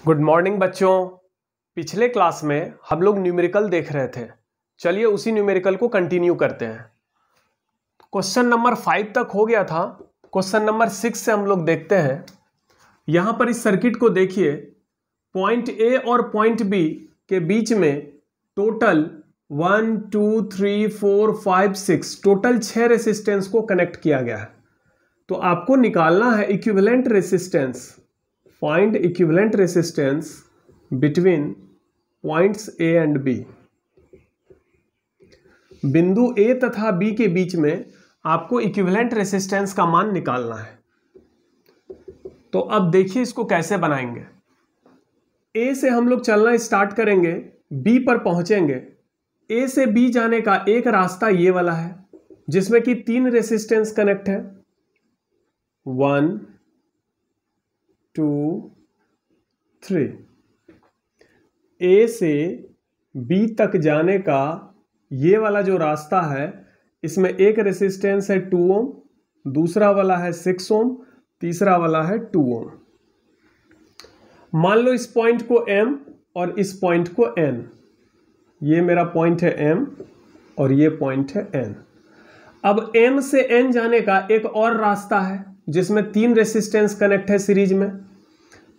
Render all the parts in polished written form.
Good morning बच्चों। पिछले class में हम लोग न्यूमेरिकल देख रहे थे। चलिए उसी न्यूमेरिकल को कंटिन्यू करते हैं। क्वेश्चन नंबर 5 तक हो गया था। क्वेश्चन नंबर 6 से हम लोग देखते हैं। यहां पर इस सर्किट को देखिए, पॉइंट ए और पॉइंट बी के बीच में टोटल 1 2 3 4 5 6 टोटल 6 रेसिस्टेंस को कनेक्ट किया गया है। तो आपको निकालना है equivalent resistance. Find equivalent resistance between points A and B। बिंदु A तथा B के बीच में आपको इक्विवेलेंट रेसिस्टेंस का मान निकालना है। तो अब देखिए इसको कैसे बनाएंगे। A से हम लोग चलना स्टार्ट करेंगे, B पर पहुंचेंगे। A से B जाने का एक रास्ता ये वाला है जिसमें कि 3 रेसिस्टेंस कनेक्ट है, 1 2 3। ए से बी तक जाने का ये वाला जो रास्ता है, इसमें एक रेसिस्टेंस है 2 ओम, दूसरा वाला है 6 ओम, तीसरा वाला है 2 ओम। मान लो इस पॉइंट को M और इस पॉइंट को N। ये मेरा पॉइंट है M और ये पॉइंट है N। अब M से N जाने का एक और रास्ता है जिसमें 3 रेसिस्टेंस कनेक्ट है सीरीज में।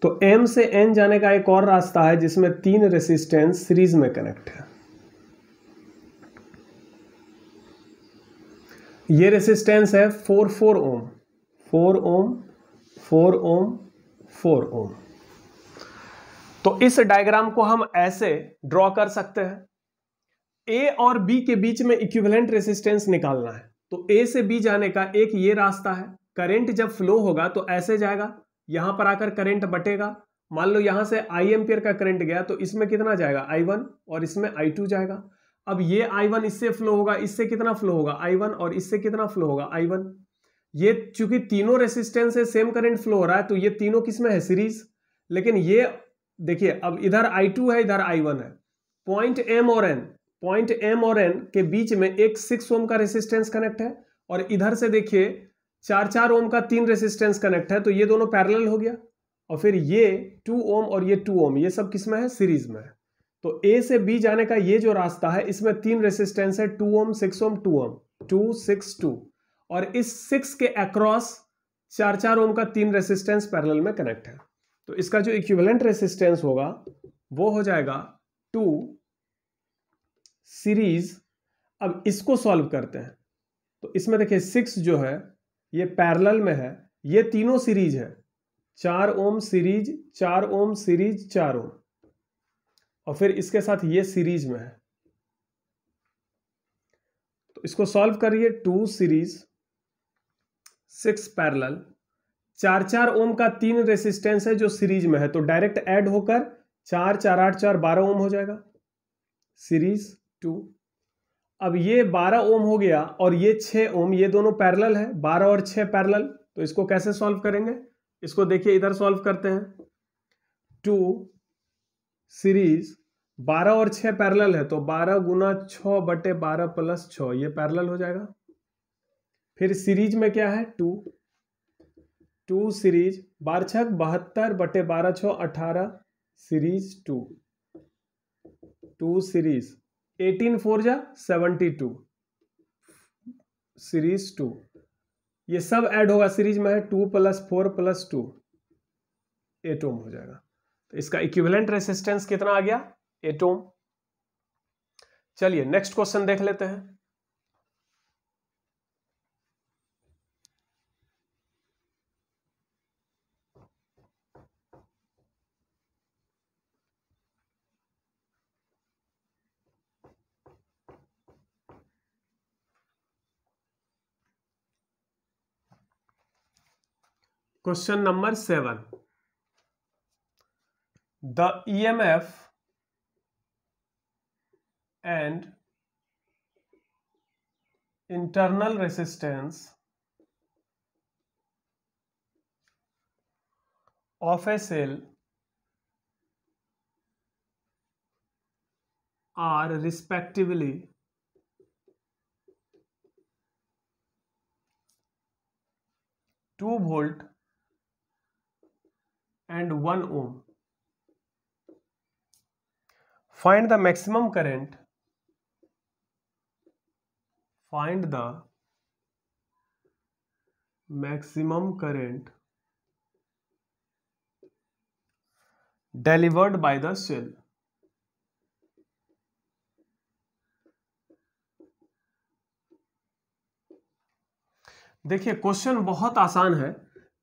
तो M से N जाने का एक और रास्ता है जिसमें 3 रेसिस्टेंस सीरीज में कनेक्ट है। ये रेसिस्टेंस है 4 ओम, 4 ओम, 4 ओम, 4 ओम। तो इस डायग्राम को हम ऐसे ड्रॉ कर सकते हैं। A और B के बीच में इक्विवेलेंट रेसिस्टेंस निकालना है। तो A से B जाने का एक ये रास्ता है। करंट जब फ्लो होगा तो ऐसे जाएगा, यहां पर आकर करंट बटेगा। मान लो यहां से I एम्पियर का करंट गया तो इसमें कितना जाएगा, I1, और इसमें I2 जाएगा। अब ये I1 इससे फ्लो होगा, इससे कितना फ्लो होगा, I1, और इससे कितना फ्लो होगा, I1। ये चूंकि तीनों रेसिस्टेंस से सेम करंट फ्लो हो रहा है तो ये तीनों किसमें है, सीरीज। लेकिन ये देखिए, अब इधर I2 है, इधर I1 है। पॉइंट M और N के बीच में एक 6 ओम का रेसिस्टेंस कनेक्ट है, और इधर से देखिए 4 ओम का 3 रेसिस्टेंस कनेक्ट है। तो ये दोनों पैरेलल हो गया, और फिर ये 2 ओम और ये 2 ओम, ये सब किसमें है, सीरीज में है। तो A से B जाने का ये जो रास्ता है, इसमें 3 रेसिस्टेंस है, 2 ओम, 6 ओम, 2 ओम, 2 6 2, और इस 6 के अक्रॉस 4 ओम का 3 रेसिस्टेंस पैरेलल में कनेक्ट है। तो इसका जो इक्विवेलेंट रेसिस्टेंस होगा वो हो जाएगा 2 सीरीज। अब इसको सॉल्व करते हैं। तो इसमें देखिए 6 जो है ये पैरेलल में है, ये तीनों सीरीज है, 4 ओम सीरीज, 4 ओम सीरीज, 4 ओम, और फिर इसके साथ ये सीरीज में है। तो इसको सॉल्व करिए, 2 सीरीज, 6 पैरेलल, 4 ओम का 3 रेसिस्टेंस है जो सीरीज में है, तो डायरेक्ट ऐड होकर 4 4 8 4 12 ओम हो जाएगा, सीरीज 2। अब ये 12 ओम हो गया और ये 6 ओम, ये दोनों पैरेलल है, 12 और 6 पैरेलल। तो इसको कैसे सॉल्व करेंगे, इसको देखिए इधर सॉल्व करते हैं। 2 सीरीज, 12 और 6 पैरेलल है, तो 12 गुना 6 बटे 12 प्लस 6, ये पैरेलल हो जाएगा। फिर सीरीज में क्या है, 2 सीरीज, 12 6 72 बटे 12 6 18, सीरीज 2 सीरीज, 18 4 जा 72, सीरीज 2। ये सब ऐड होगा, सीरीज में है, 2 + 4 + 2, 8 ओम हो जाएगा। तो इसका इक्विवेलेंट रेसिस्टेंस कितना आ गया, 8 ओम। चलिए नेक्स्ट क्वेश्चन देख लेते हैं। Question number 7, the EMF and internal resistance of a cell are respectively 2 volt and 1 ohm. Find the maximum current, find the maximum current delivered by the cell. देखिए question बहुत आसान है,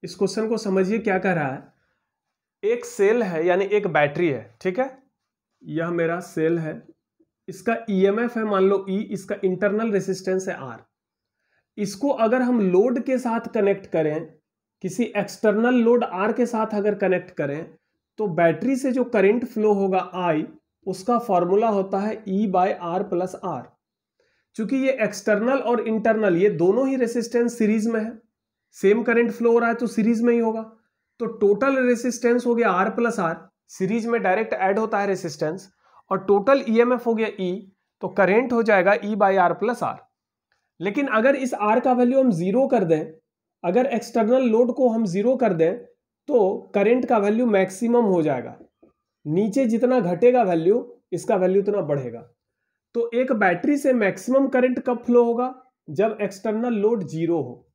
इस क्वेश्चन को समझिए क्या कह रहा है। एक सेल है यानी एक बैटरी है, ठीक है, यह मेरा सेल है, इसका ईएमएफ है मान लो E, इसका इंटरनल रेसिस्टेंस है R। इसको अगर हम लोड के साथ कनेक्ट करें, किसी एक्सटर्नल लोड R के साथ अगर कनेक्ट करें, तो बैटरी से जो करंट फ्लो होगा I, उसका फॉर्मूला होता है E/R + R। चूंकि ये एक्सटर्नल और इंटरनल ये दोनों ही रेसिस्टेंस सीरीज में है, सेम करंट फ्लो हो रहा है तो सीरीज में ही होगा, तो टोटल रेसिस्टेंस हो गया R + R, सीरीज में डायरेक्ट ऐड होता है रेसिस्टेंस, और टोटल ईएमएफ हो गया E, तो करंट हो जाएगा E/R + R। लेकिन अगर इस R का वैल्यू हम जीरो कर दें, अगर एक्सटर्नल लोड को हम जीरो कर दें, तो करंट का वैल्यू मैक्सिमम हो जाएगा, नीचे जितना घटेगा वैल्यू, इसका वैल्यू उतना बढ़ेगा। तो एक बैटरी से मैक्सिमम करंट कब फ्लो होगा, जब एक्सटर्नल लोड जीरो हो,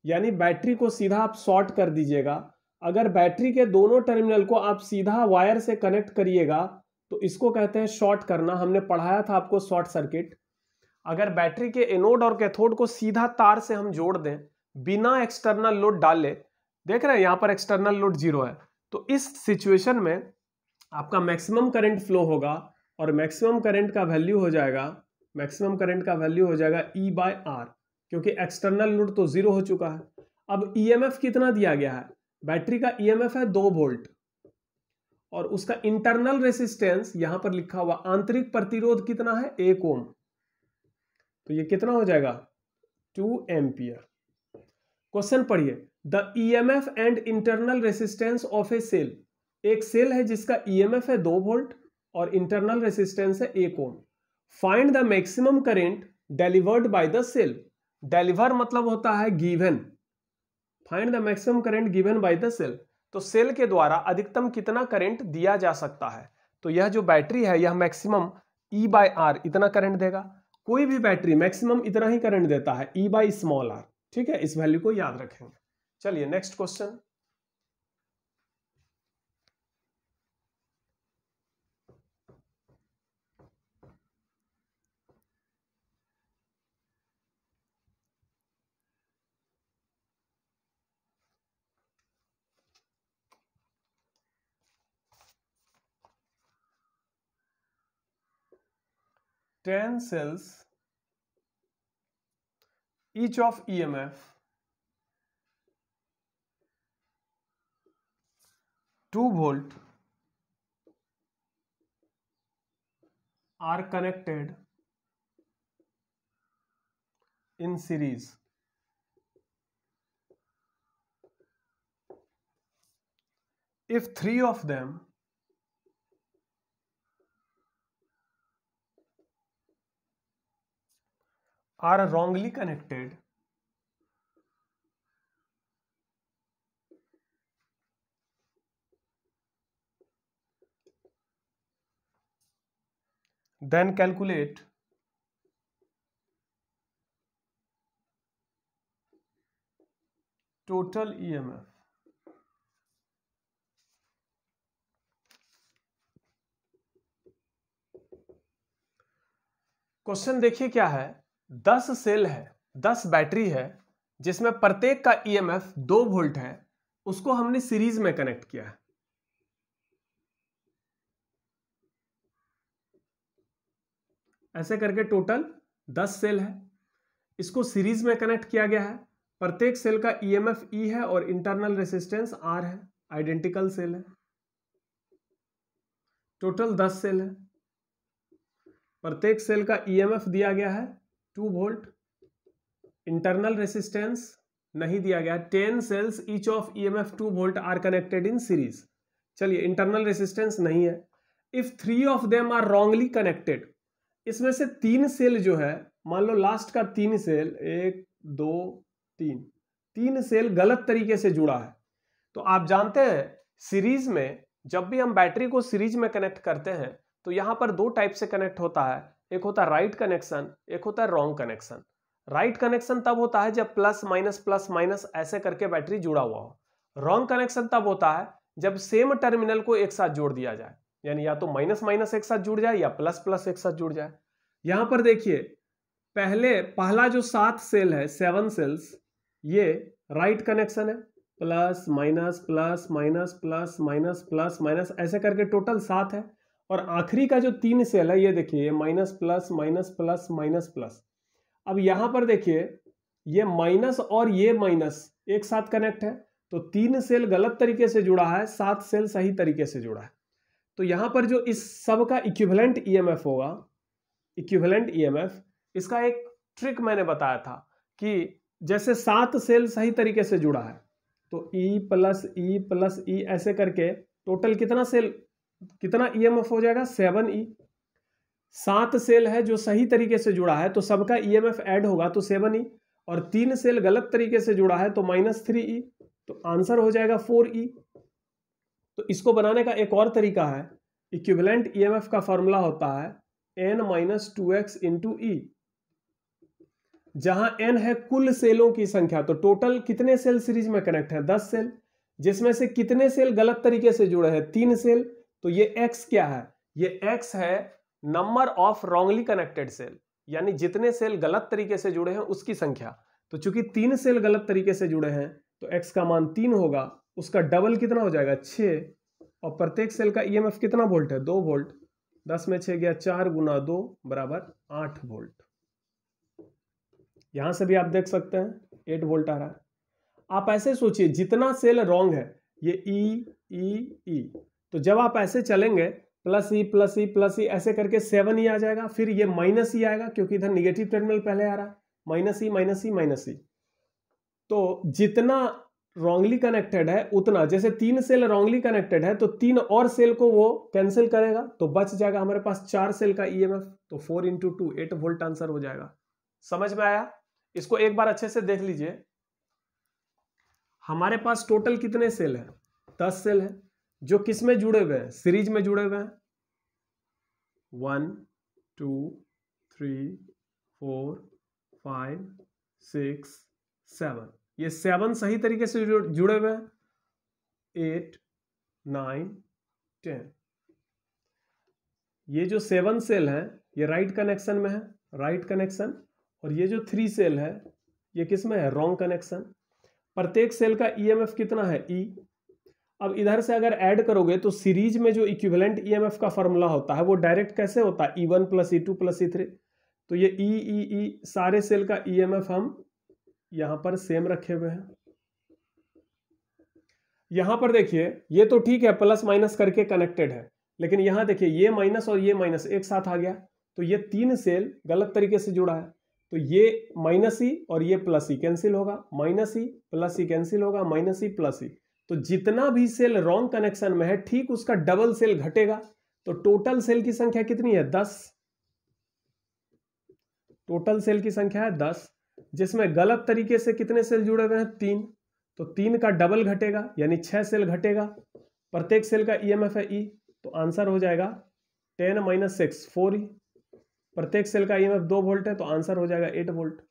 यानी बैटरी को सीधा आप शॉर्ट कर दीजिएगा। अगर बैटरी के दोनों टर्मिनल को आप सीधा वायर से कनेक्ट करिएगा तो इसको कहते हैं शॉर्ट करना, हमने पढ़ाया था आपको शॉर्ट सर्किट। अगर बैटरी के एनोड और कैथोड को सीधा तार से हम जोड़ दें बिना एक्सटर्नल लोड डाले, देख रहे हैं यहां पर एक्सटर्नल लोड जीरो है, तो इस सिचुएशन में आपका मैक्सिमम करंट फ्लो होगा, और मैक्सिमम करंट का वैल्यू हो जाएगा, मैक्सिमम करंट का वैल्यू हो जाएगा E/R, क्योंकि एक्सटर्नल लोड तो जीरो हो चुका है। अब ईएमएफ कितना दिया गया है, बैटरी का ईएमएफ है 2 वोल्ट, और उसका इंटरनल रेसिस्टेंस यहां पर लिखा हुआ आंतरिक प्रतिरोध कितना है, 1 ओम, तो ये कितना हो जाएगा 2 एम्पियर। क्वेश्चन पढ़िए, the EMF and internal resistance of a cell, एक सेल है जिसका ईएमएफ है 2 वोल्ट और इंटरनल रेसिस्टेंस है 1 ohm. Find the maximum current delivered by the cell. Deliver मतलब होता है given, find the maximum current given by the cell, तो सेल के द्वारा अधिकतम कितना करंट दिया जा सकता है। तो यह जो बैटरी है यह मैक्सिमम E/R इतना करंट देगा, कोई भी बैटरी मैक्सिमम इतना ही करंट देता है, E/r, ठीक है, इस वैल्यू को याद रखेंगे। चलिए next question, ten cells each of EMF 2 volt are connected in series. If 3 of them are wrongly connected, then calculate total EMF. Question देखिए क्या है, 10 सेल है, 10 बैटरी है, जिसमें प्रत्येक का ईएमएफ 2 वोल्ट है, उसको हमने सीरीज में कनेक्ट किया है। ऐसे करके टोटल 10 सेल है, इसको सीरीज में कनेक्ट किया गया है, प्रत्येक सेल का ईएमएफ E है और इंटरनल रेसिस्टेंस R है, आइडेंटिकल सेल है, टोटल 10 सेल है, प्रत्येक सेल का ईएमएफ दिया गया है 2 वोल्ट, इंटरनल रेसिस्टेंस नहीं दिया गया, 10 cells each of EMF 2 volt are connected in series। चलिए इंटरनल रेसिस्टेंस नहीं है। If 3 of them are wrongly connected, इसमें से 3 सेल जो है, मान लो लास्ट का 3 सेल, 1 2 3 सेल गलत तरीके से जुड़ा है। तो आप जानते हैं सीरीज में जब भी हम बैटरी को सीरीज में कनेक्ट करते हैं तो यहाँ पर दो टाइप से कनेक्ट होता है, एक होता है राइट कनेक्शन, एक होता है रॉन्ग कनेक्शन। राइट कनेक्शन तब होता है जब प्लस माइनस ऐसे करके बैटरी जुड़ा हुआ हो। रॉन्ग कनेक्शन तब होता है जब सेम टर्मिनल को एक साथ जोड़ दिया जाए, यानी या तो माइनस माइनस एक साथ जुड़ जाए या प्लस प्लस एक साथ जुड़ जाए। यहां पर देखिए पहला जो 7 सेल है, 7 सेल्स, ये राइट कनेक्शन है, plus minus plus minus plus minus plus minus ऐसे करके टोटल 7 है। और आखिरी का जो 3 सेल है ये देखिए minus plus minus plus minus plus. अब यहां पर देखिए ये माइनस और ये माइनस एक साथ कनेक्ट है, तो 3 सेल गलत तरीके से जुड़ा है, 7 सेल सही तरीके से जुड़ा है। तो यहां पर जो इस सब का इक्विवेलेंट ईएमएफ होगा, इक्विवेलेंट ईएमएफ, इसका एक ट्रिक मैंने बताया था कि जैसे 7 सेल सही तरीके से जुड़ा है तो E प्लस ई ऐसे करके टोटल कितना ईएमएफ हो जाएगा, 7E। 7 सेल है जो सही तरीके से जुड़ा है तो सबका ईएमएफ ऐड होगा तो 7E, और 3 सेल गलत तरीके से जुड़ा है तो -3E, तो आंसर हो जाएगा 4E। तो इसको बनाने का एक और तरीका है, इक्विवेलेंट ईएमएफ का फॉर्मूला होता है n-2x × E, जहां n है कुल सेलों की संख्या। तो टोटल कितने सेल सीरीज में कनेक्ट है, 10 सेल, जिसमें से कितने सेल गलत तरीके से जुड़े हैं, 3 सेल। तो ये x क्या है, ये x है number of wrongly connected cell, यानी जितने सेल गलत तरीके से जुड़े हैं उसकी संख्या। तो चूंकि 3 सेल गलत तरीके से जुड़े हैं तो x का मान 3 होगा, उसका डबल कितना हो जाएगा, 6, और प्रत्येक सेल का ईएमएफ कितना वोल्ट है, 2 वोल्ट। 10 में 6 गया, 4 × 2 = 8 वोल्ट। यहां से भी आप देख सकते हैं 8 वोल्ट आ रहा है। आप ऐसे सोचिए जितना सेल रॉन्ग है ये ई, तो जब आप ऐसे चलेंगे +E ऐसे करके 7E आ जाएगा, फिर ये -E आएगा क्योंकि इधर निगेटिव टर्मिनल पहले आ रहा है, -E। तो जितना रॉन्गली कनेक्टेड है उतना, जैसे 3 सेल रॉन्गली कनेक्टेड है तो 3 और सेल को वो कैंसिल करेगा, तो बच जाएगा हमारे पास 4 सेल का ईएमएफ, तो 4 × 2 8 वोल्ट आंसर हो जाएगा। समझ में आया? इसको एक बार अच्छे से देख लीजिए। हमारे पास टोटल कितने सेल हैं, 10 सेल हैं, जो किस में जुड़े हुए हैं, सीरीज में जुड़े हुए हैं। 1 2 3 4 5 6 7, ये 7 सही तरीके से जुड़े हुए हैं। 8 9 10, ये जो 7 सेल हैं ये राइट कनेक्शन में है, राइट कनेक्शन, और ये जो 3 सेल है ये किस में है, रॉन्ग कनेक्शन। प्रत्येक सेल का ईएमएफ कितना है, E। अब इधर से अगर ऐड करोगे तो सीरीज में जो इक्विवेलेंट ईएमएफ का फॉर्मूला होता है वो डायरेक्ट कैसे होता है, E1 + E2 + E3। तो ये E सारे सेल का ईएमएफ हम यहां पर सेम रखे हुए हैं। यहां पर देखिए ये तो ठीक है, प्लस माइनस करके कनेक्टेड है, लेकिन यहां देखिए ये माइनस और ये माइनस एक साथ आ गया, तो ये 3 सेल गलत तरीके से जुड़ा है, तो ये -E और ये +E कैंसिल होगा, -E + E कैंसिल होगा, -E + E। तो जितना भी सेल रॉन्ग कनेक्शन में है ठीक उसका डबल सेल घटेगा, तो टोटल सेल की संख्या कितनी है, 10। टोटल सेल की संख्या है 10, जिसमें गलत तरीके से कितने सेल जुड़े हुए हैं, 3, तो 3 का डबल घटेगा यानी 6 सेल घटेगा। प्रत्येक सेल का ईएमएफ है E, तो आंसर हो जाएगा 10 - 6 4E। प्रत्येक सेल का ईएमएफ 2 वोल्ट है तो आंसर हो जाएगा 8 वोल्ट।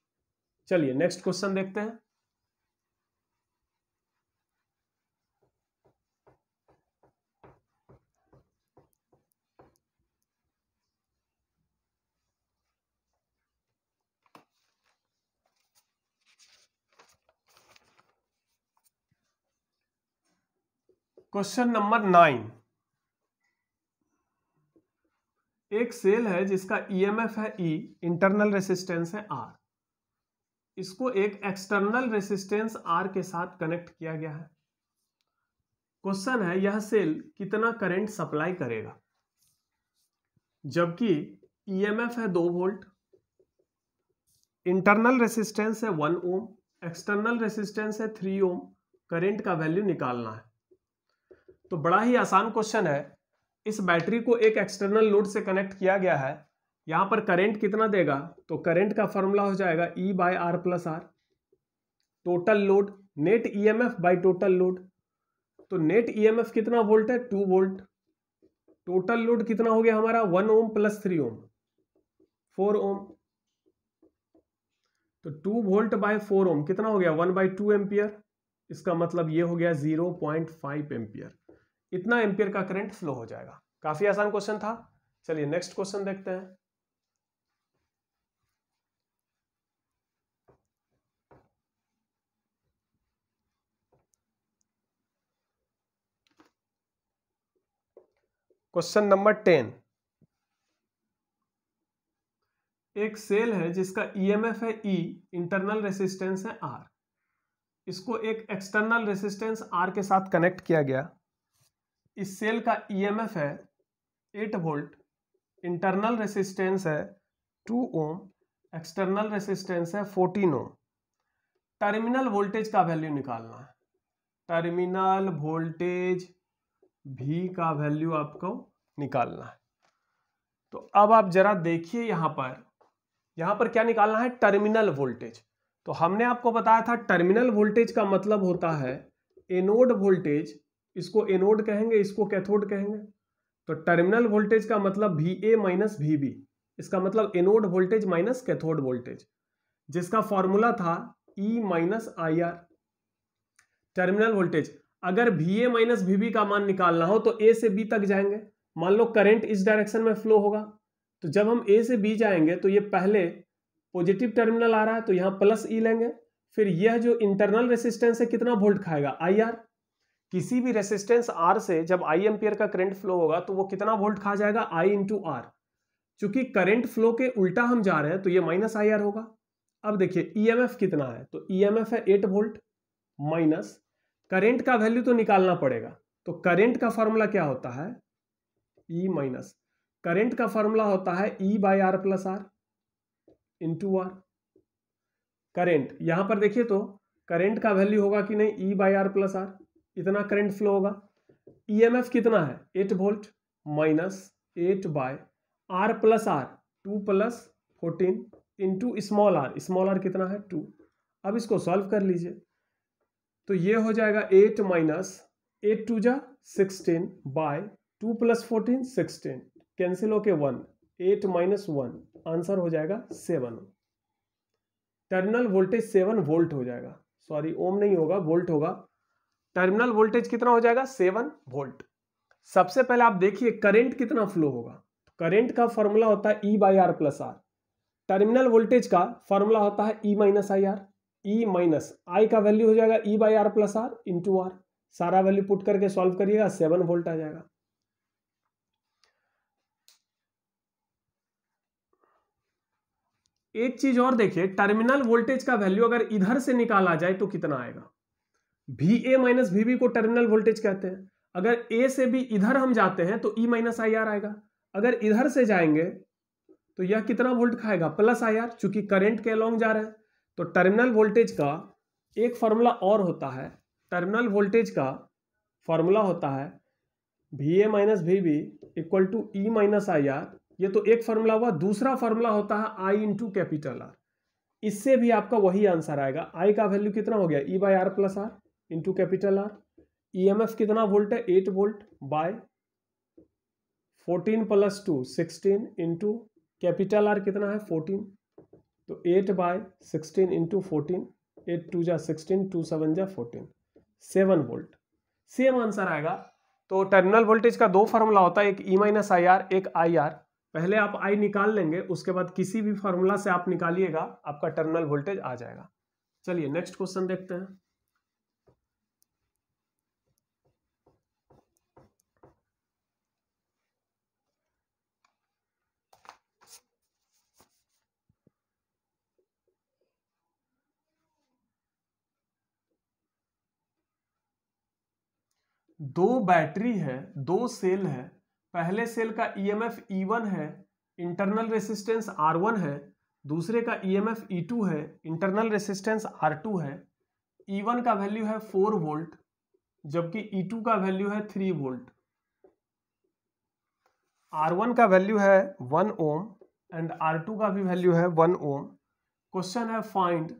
चलिए नेक्स्ट क्वेश्चन देखते हैं। क्वेश्चन नंबर 9, एक सेल है जिसका ईएमएफ है E, इंटरनल रेसिस्टेंस है R, इसको एक एक्सटर्नल रेसिस्टेंस R के साथ कनेक्ट किया गया है। क्वेश्चन है यह सेल कितना करंट सप्लाई करेगा, जबकि ईएमएफ है 2 वोल्ट, इंटरनल रेसिस्टेंस है 1 ओम, एक्सटर्नल रेसिस्टेंस है 3 ओम, करंट का वैल्यू निकालना है। तो बड़ा ही आसान क्वेश्चन है। इस बैटरी को एक एक्सटर्नल लोड से कनेक्ट किया गया है, यहां पर करंट कितना देगा, तो करंट का फॉर्मूला हो जाएगा E/R + R, total load net EMF by total load. तो नेट ईएमएफ कितना वोल्ट है, 2 वोल्ट, टोटल लोड कितना हो गया हमारा 1 ओम प्लस 3 ओम 4 ओम। तो 2 वोल्ट बाय 4 ओम कितना हो गया 1/2 एम्पियर। इसका मतलब ये हो गया 0.5 एम्पियर। इतना एम्पियर का करंट फ्लो हो जाएगा। काफी आसान क्वेश्चन था। चलिए नेक्स्ट क्वेश्चन देखते हैं। Question number 10। एक सेल है जिसका ईएमएफ है ई, इंटरनल रेसिस्टेंस है आर। इसको एक एक्सटर्नल रेसिस्टेंस आर के साथ कनेक्ट किया गया। इस सेल का ईएमएफ है 8 वोल्ट, इंटरनल रेसिस्टेंस है 2 ओम, एक्सटर्नल रेसिस्टेंस है 14 ओम। टर्मिनल वोल्टेज का वैल्यू निकालना है। टर्मिनल वोल्टेज V का वैल्यू आपको निकालना है। तो अब आप जरा देखिए यहां पर क्या निकालना है, टर्मिनल वोल्टेज। तो हमने आपको बताया था टर्मिनल वोल्टेज का मतलब होता है एनोड वोल्टेज, इसको एनोड कहेंगे, इसको कैथोड कहेंगे। तो टर्मिनल वोल्टेज का मतलब VA माइनस VB, इसका मतलब anode voltage minus cathode voltage, जिसका फॉर्मूला था E minus IR। Terminal voltage अगर VA माइनस VB का मान निकालना हो तो A से B तक जाएंगे। मान लो करंट इस डायरेक्शन में फ्लो होगा, तो जब हम A से B जाएंगे तो ये पहले पॉजिटिव टर्मिनल आ रहा है तो यहां प्लस E लेंगे। फिर यह जो इंटरनल रेसिस्टेंस है कितना वोल्ट खाएगा IR। किसी भी रेसिस्टेंस R से जब I एम्पियर का करंट फ्लो होगा तो वो कितना वोल्ट खा जाएगा I इंटू R। चूंकि करंट फ्लो के उल्टा हम जा रहे हैं तो ये माइनस IR होगा। अब देखिए EMF कितना है, तो EMF है 8 वोल्ट माइनस करंट का वैल्यू तो निकालना पड़ेगा। तो करंट का फॉर्मूला क्या होता है, E माइनस करंट का फॉर्मूला होता है E by R plus R into R। Current यहां पर देखिए तो करंट का वैल्यू होगा कि नहीं E by R plus R, इतना करंट फ्लो होगा। EMF कितना है 8 volt minus 8 by R plus R 2 plus 14 into small r कितना है 2। अब इसको सॉल्व कर लीजिए तो ये हो जाएगा 8 माइनस 8 2 जा 16 बाय 2 प्लस 14 16, कैंसिल होके 1, 8 माइनस 1, आंसर हो जाएगा 7। टर्मिनल वोल्टेज 7 वोल्ट हो जाएगा, सॉरी ओम नहीं होगा वोल्ट होगा। टर्मिनल वोल्टेज कितना हो जाएगा 7 वोल्ट। सबसे पहले आप देखिए करंट कितना फ्लो होगा। करंट का फॉर्मूला होता है E by R plus R. Terminal voltage का फॉर्मूला होता है E minus I R. E minus I का वैल्यू हो जाएगा E by R plus R into R. सारा वैल्यू पुट करके सॉल्व करिएगा 7 वोल्ट आ जाएगा। एक चीज और देखिए, टर्मिनल वोल्टेज का वैल्यू अगर इधर से निकाला जाए तो कितना आएगा। VA माइनस VB को टर्मिनल वोल्टेज कहते हैं। अगर A से B इधर हम जाते हैं तो E माइनस आई आर आएगा। अगर इधर से जाएंगे तो यह कितना वोल्ट खाएगा प्लस आई आर, चूंकि करंट के अलोंग जा रहे हैं। तो टर्मिनल वोल्टेज का एक फॉर्मूला और होता है, टर्मिनल वोल्टेज का फॉर्मूला होता है VA minus VB equal to E minus I R. ये तो एक फॉर्मूला हुआ, दूसरा फॉर्मूला होता है I इंटू कैपिटल आर। इससे भी आपका वही आंसर आएगा। I का वैल्यू कितना हो गया E by R plus R into capital R. EMF कितना वोल्ट है 8 volt by 14 plus 2 16 into capital R कितना है 14, तो 8 बाय 16 इंटू 14, 8 2 जा 16 2 7 जा 14, 7 वोल्ट। सेम आंसर आएगा। तो टर्मिनल वोल्टेज का दो फार्मूला होता है, एक E माइनस आई आर एक आई आर। पहले आप I निकाल लेंगे, उसके बाद किसी भी फार्मूला से आप निकालिएगा, आपका टर्मिनल वोल्टेज आ जाएगा। चलिए नेक्स्ट क्वेश्चन देखते हैं। दो बैटरी है, दो सेल है। पहले सेल का EMF E1 है, इंटरनल रेसिस्टेंस R1 है। दूसरे का EMF E2 है, इंटरनल रेसिस्टेंस R2 है। E1 का वैल्यू है 4 वोल्ट जबकि E2 का वैल्यू है 3 वोल्ट। R1 का वैल्यू है 1 ओम एंड R2 का भी वैल्यू है 1 ओम। क्वेश्चन है फाइंड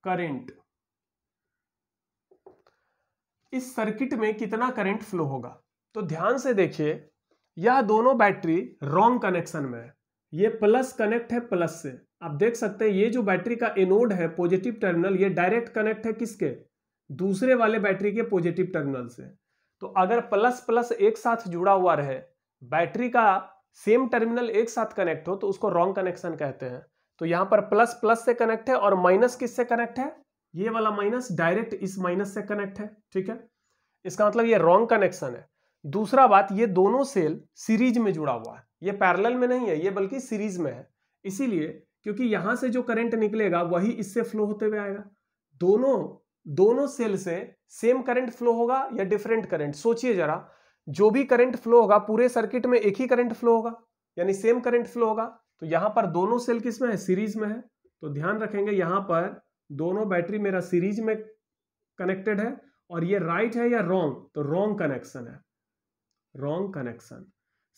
करंट। इस सर्किट में कितना करंट फ्लो होगा। तो ध्यान से देखिए, यह दोनों बैटरी रॉन्ग कनेक्शन में है, ये प्लस कनेक्ट है प्लस से। आप देख सकते हैं ये जो बैटरी का एनोड है पॉजिटिव टर्मिनल, ये डायरेक्ट कनेक्ट है किसके, दूसरे वाले बैटरी के पॉजिटिव टर्मिनल से। तो अगर प्लस प्लस एक साथ जुड़ा हुआ रहे, बैटरी का सेम टर्मिनल एक साथ कनेक्ट हो, तो उसको रॉन्ग कनेक्शन कहते हैं। तो यहां पर प्लस प्लस से कनेक्ट है और माइनस किससे कनेक्ट है, ये वाला माइनस डायरेक्ट इस माइनस से कनेक्ट है, ठीक है। इसका मतलब ये रॉन्ग कनेक्शन है। दूसरा बात, ये दोनों सेल सीरीज में जुड़ा हुआ है, ये पैरेलल में नहीं है, ये बल्कि सीरीज में है। इसीलिए क्योंकि यहां से जो करंट निकलेगा वही इससे फ्लो होते हुए आएगा। दोनों सेल से सेम करंट फ्लो होगा या डिफरेंट करंट, सोचिए जरा। जो भी करंट फ्लो होगा पूरे सर्किट में एक ही करंट फ्लो होगा, यानी सेम करंट फ्लो होगा। तो यहां पर दोनों सेल किस में है, सीरीज में है। तो ध्यान रखेंगे यहां पर दोनों बैटरी मेरा सीरीज में कनेक्टेड है, और ये राइट है या रॉन्ग, तो रॉन्ग कनेक्शन है, रॉन्ग कनेक्शन।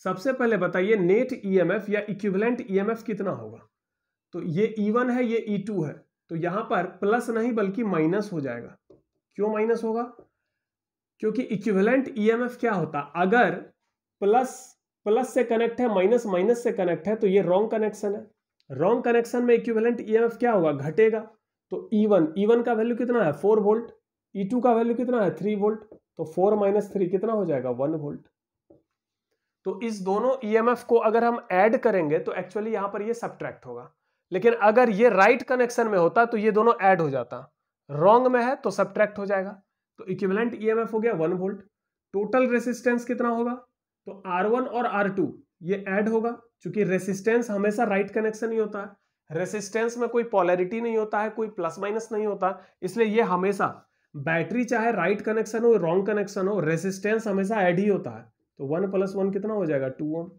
सबसे पहले बताइए नेट ईएमएफ या इक्विवेलेंट ईएमएफ कितना होगा। तो ये E1 है, ये E2 है, तो यहां पर प्लस नहीं बल्कि माइनस हो जाएगा। क्यों माइनस होगा, क्योंकि इक्विवेलेंट ईएमएफ क्या होता, अगर प्लस प्लस से कनेक्ट है माइनस माइनस से कनेक्ट है तो ये रॉन्ग कनेक्शन है। रॉन्ग कनेक्शन में इक्विवेलेंट ईएमएफ क्या होगा, घटेगा। तो E1 का वैल्यू कितना है 4 वोल्ट, E2 का वैल्यू कितना है 3 वोल्ट, तो 4 - 3 कितना हो जाएगा 1 वोल्ट। तो इस दोनों ईएमएफ को अगर हम ऐड करेंगे तो एक्चुअली यहां पर ये सब्ट्रैक्ट होगा, लेकिन अगर ये राइट कनेक्शन में होता तो ये दोनों ऐड हो जाता, रॉन्ग में है तो सब्ट्रैक्ट हो जाएगा। तो इक्विवेलेंट ईएमएफ हो गया 1 वोल्ट। टोटल रेसिस्टेंस कितना होगा, तो R1 और R2 ये ऐड होगा, क्योंकि रेसिस्टेंस हमेशा राइट कनेक्शन ही होता है, रेसिस्टेंस में कोई पोलैरिटी नहीं होता है, कोई प्लस माइनस नहीं होता, इसलिए ये हमेशा बैटरी चाहे राइट कनेक्शन हो रॉन्ग कनेक्शन हो, रेसिस्टेंस हमेशा ऐड ही होता है। तो 1 + 1 कितना हो जाएगा 2 ओम।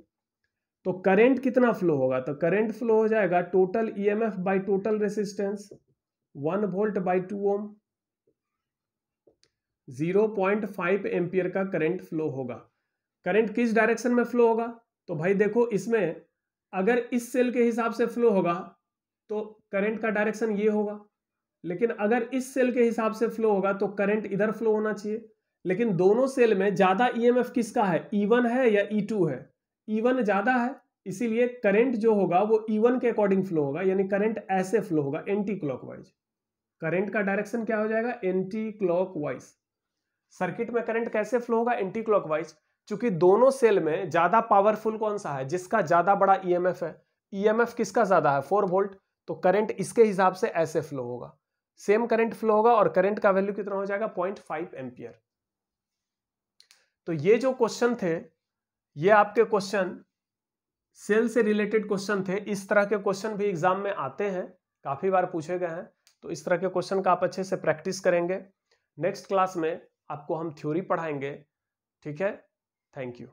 तो करंट कितना फ्लो होगा, तो करंट फ्लो हो जाएगा total EMF by total resistance 1 volt by 2 ohm, 0.5 ampere का करंट फ्लो होगा। करंट किस डायरेक्शन में फ्लो होगा, तो भाई देखो इसमें अगर इस सेल के हिसाब से फ्लो होगा तो करंट का डायरेक्शन ये होगा, लेकिन अगर इस सेल के हिसाब से फ्लो होगा तो करंट इधर फ्लो होना चाहिए। लेकिन दोनों सेल में ज्यादा ईएमएफ किसका है, E1 है या E2 है, E1 ज्यादा है, इसीलिए करंट जो होगा वो E1 के अकॉर्डिंग फ्लो होगा, यानी करंट ऐसे फ्लो होगा एंटी क्लॉकवाइज। करंट का डायरेक्शन क्या हो जाएगा, एंटी क्लॉकवाइज। सर्किट में करंट कैसे फ्लो होगा, एंटी क्लॉकवाइज, क्योंकि दोनों सेल में ज्यादा पावरफुल कौन सा है, जिसका ज्यादा बड़ा ईएमएफ है। ईएमएफ किसका ज्यादा है 4 वोल्ट, तो करंट इसके हिसाब से ऐसे फ्लो होगा, सेम करंट फ्लो होगा, और करंट का वैल्यू कितना हो जाएगा 0.5 एम्पियर। तो ये जो क्वेश्चन थे ये आपके क्वेश्चन सेल से रिलेटेड क्वेश्चन थे। इस तरह के क्वेश्चन भी एग्जाम में आते हैं, काफी बार पूछे गए हैं। तो इस तरह के क्वेश्चन का आप अच्छे से प्रैक्टिस करेंगे। नेक्स्ट क्लास में आपको हम थ्योरी पढ़ाएंगे, ठीक है। Thank you.